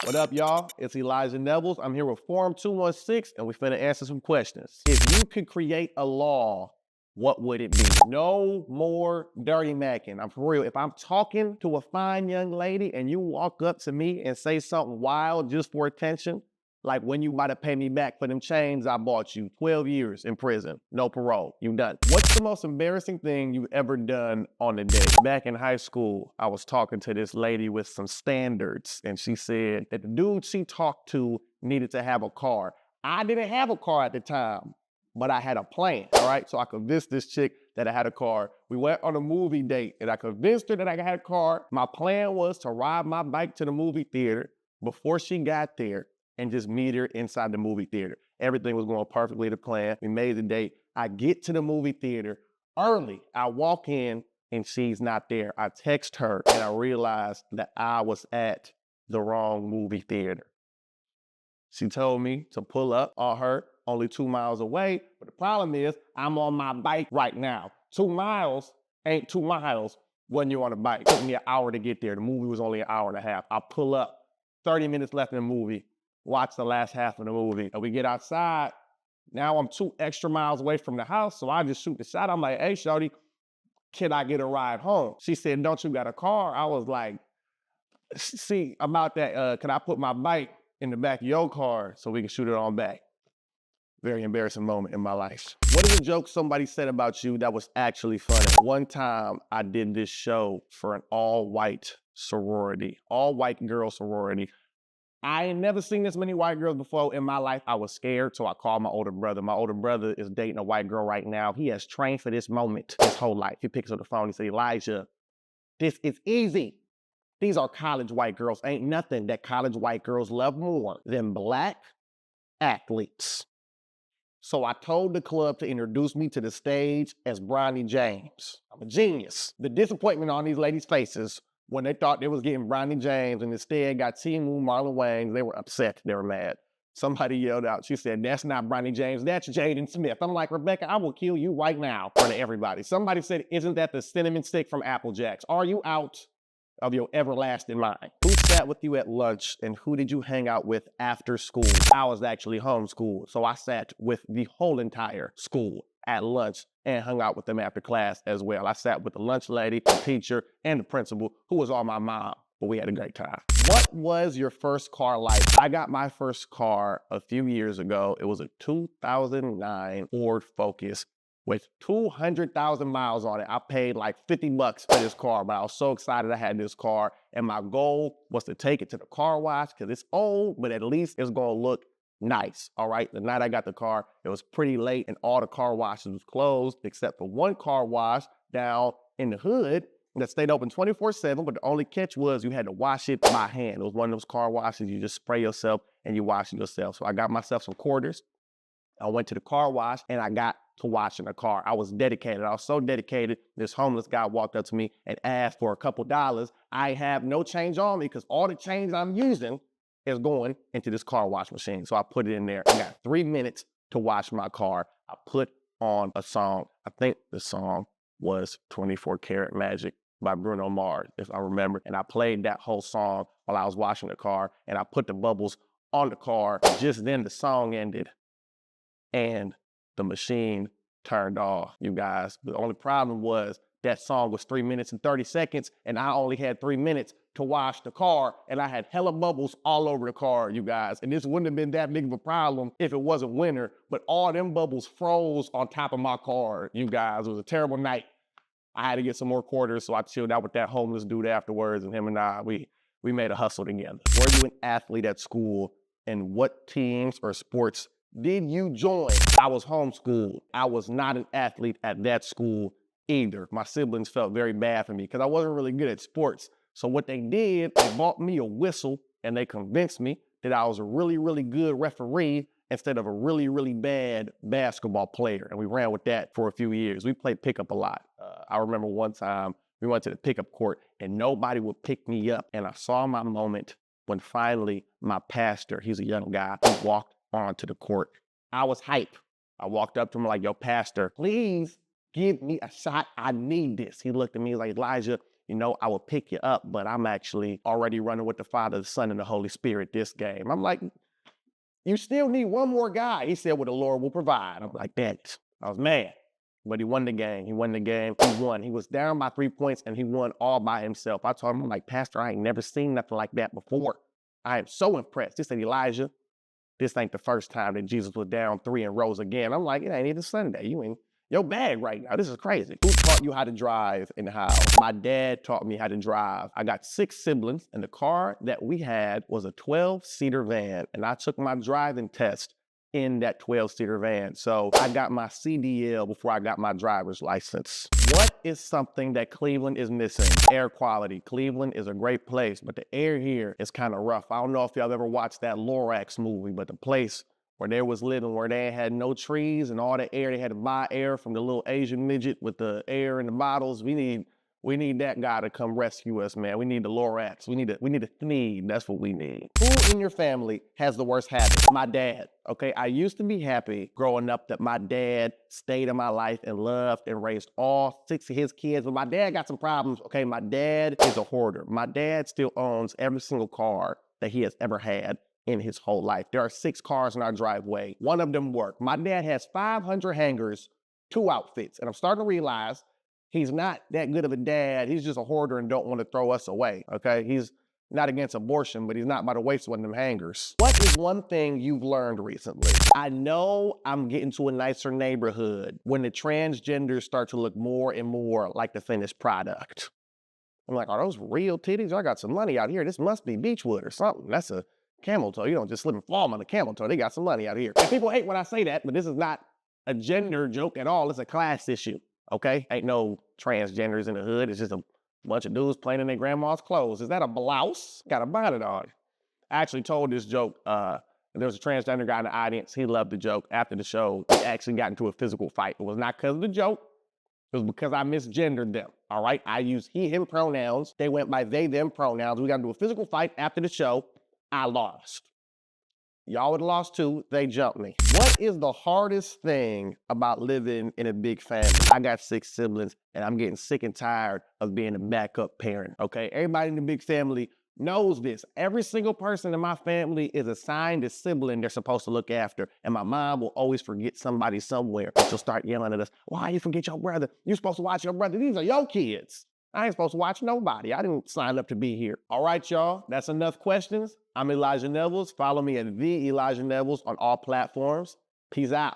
What up, y'all? It's Elijah Nevels. I'm here with Forum 216, and we finna answer some questions. If you could create a law, what would it be? No more dirty macking. I'm for real. If I'm talking to a fine young lady and you walk up to me and say something wild just for attention, like when you about to pay me back for them chains I bought you, 12 years in prison, no parole, you done. What's the most embarrassing thing you've ever done on a date? Back in high school, I was talking to this lady with some standards, and she said that the dude she talked to needed to have a car. I didn't have a car at the time, but I had a plan, all right? So I convinced this chick that I had a car. We went on a movie date, and I convinced her that I had a car. My plan was to ride my bike to the movie theater before she got there and just meet her inside the movie theater. Everything was going perfectly to plan. We made the date. I get to the movie theater early. I walk in and she's not there. I text her and I realized that I was at the wrong movie theater. She told me to pull up on her, only 2 miles away. But the problem is I'm on my bike right now. 2 miles ain't 2 miles when you're on a bike. It took me an hour to get there. The movie was only an hour and a half. I pull up, 30 minutes left in the movie. Watch the last half of the movie. And we get outside. Now I'm 2 extra miles away from the house, so I just shoot the shot. I'm like, hey, shorty, can I get a ride home? She said, don't you got a car? I was like, see, about that, can I put my bike in the back of your car so we can shoot it on back? Very embarrassing moment in my life. What is a joke somebody said about you that was actually funny? One time I did this show for an all-white sorority, all-white girl sorority. I ain't never seen this many white girls before in my life. I was scared, so I called my older brother. My older brother is dating a white girl right now. He has trained for this moment his whole life. He picks up the phone, he says, Elijah, this is easy. These are college white girls. Ain't nothing that college white girls love more than black athletes. So I told the club to introduce me to the stage as Bronny James. I'm a genius. The disappointment on these ladies' faces when they thought they was getting Bronny James and instead got Timu, Marlon Wayans, they were upset, they were mad. Somebody yelled out, she said, that's not Bronny James, that's Jaden Smith. I'm like, Rebecca, I will kill you right now in front of everybody. Somebody said, isn't that the cinnamon stick from Apple Jacks? Are you out of your everlasting mind? Who sat with you at lunch and who did you hang out with after school? I was actually homeschooled, so I sat with the whole entire school at lunch and hung out with them after class as well. I sat with the lunch lady, the teacher, and the principal, who was all my mom, but we had a great time. What was your first car like? I got my first car a few years ago. It was a 2009 Ford Focus with 200,000 miles on it. I paid like 50 bucks for this car, but I was so excited I had this car. And my goal was to take it to the car wash because it's old, but at least it's gonna look nice, all right? The night I got the car, it was pretty late and all the car washes was closed except for one car wash down in the hood that stayed open 24/7, but the only catch was you had to wash it by hand. It was one of those car washes, you just spray yourself and you wash it yourself. So I got myself some quarters. I went to the car wash and I got to washing the car. I was dedicated. I was so dedicated. This homeless guy walked up to me and asked for a couple dollars. I have no change on me because all the change I'm using is going into this car wash machine. So I put it in there. I got 3 minutes to wash my car. I put on a song. I think the song was 24 Karat Magic by Bruno Mars, if I remember. And I played that whole song while I was washing the car and I put the bubbles on the car. Just then the song ended and the machine turned off, you guys. The only problem was that song was 3 minutes and 30 seconds and I only had 3 minutes to wash the car and I had hella bubbles all over the car, you guys. And this wouldn't have been that big of a problem if it wasn't winter, but all them bubbles froze on top of my car, you guys. It was a terrible night. I had to get some more quarters, so I chilled out with that homeless dude afterwards, and him and I, we made a hustle together. Were you an athlete at school, and what teams or sports did you join? I was homeschooled. I was not an athlete at that school either. My siblings felt very bad for me because I wasn't really good at sports. So what they did, they bought me a whistle and they convinced me that I was a really, really good referee instead of a really, really bad basketball player. And we ran with that for a few years. We played pickup a lot. I remember one time we went to the pickup court and nobody would pick me up. And I saw my moment when finally my pastor, he's a young guy, he walked onto the court. I was hype. I walked up to him like, yo, pastor, please give me a shot. I need this. He looked at me like, Elijah, you know, I will pick you up, but I'm actually already running with the Father, the Son, and the Holy Spirit this game. I'm like, you still need one more guy. He said, well, the Lord will provide. I'm like, that. I was mad. But he won the game. He won the game. He won. He was down by 3 points and he won all by himself. I told him, I'm like, Pastor, I ain't never seen nothing like that before. I am so impressed. He said, Elijah, this ain't the first time that Jesus was down 3 and rose again. I'm like, it ain't even Sunday. You in your bag right now. This is crazy. Who taught you how to drive and how? My dad taught me how to drive. I got 6 siblings, and the car that we had was a 12-seater van, and I took my driving test in that 12-seater van. So I got my CDL before I got my driver's license. What is something that Cleveland is missing? Air quality. Cleveland is a great place, but the air here is kind of rough. I don't know if y'all ever watched that Lorax movie, but the place where they was living, where they had no trees and all the air, they had to buy air from the little Asian midget with the air in the bottles. We need that guy to come rescue us, man. We need the Lorax. We need a Thneed. That's what we need. Who in your family has the worst habit? My dad, okay? I used to be happy growing up that my dad stayed in my life and loved and raised all 6 of his kids, but my dad got some problems, okay? My dad is a hoarder. My dad still owns every single car that he has ever had in his whole life. There are 6 cars in our driveway. One of them work. My dad has 500 hangers, 2 outfits, and I'm starting to realize he's not that good of a dad. He's just a hoarder and don't want to throw us away, okay? He's not against abortion, but he's not about to waste one of them hangers. What is one thing you've learned recently? I know I'm getting to a nicer neighborhood when the transgenders start to look more and more like the finished product. I'm like, are those real titties? I got some money out here. This must be Beechwood or something. That's a camel toe. You don't just slip and fall on a camel toe. They got some money out here. And people hate when I say that, but this is not a gender joke at all. It's a class issue, okay? Ain't no transgenders in the hood. It's just a bunch of dudes playing in their grandma's clothes. Is that a blouse? Got a bonnet on. I actually told this joke. There was a transgender guy in the audience. He loved the joke. After the show, he actually got into a physical fight. It was not because of the joke. It was because I misgendered them, all right? I use he, him pronouns. They went by they, them pronouns. We got into a physical fight after the show. I lost. Y'all would have lost too. They jumped me. What is the hardest thing about living in a big family? I got 6 siblings, and I'm getting sick and tired of being a backup parent, okay? Everybody in the big family knows this. Every single person in my family is assigned a sibling they're supposed to look after, and my mom will always forget somebody somewhere. She'll start yelling at us, why you forget your brother? You're supposed to watch your brother. These are your kids. I ain't supposed to watch nobody. I didn't sign up to be here. All right, y'all, that's enough questions. I'm Elijah Nevels. Follow me at the Elijah Nevels on all platforms. Peace out.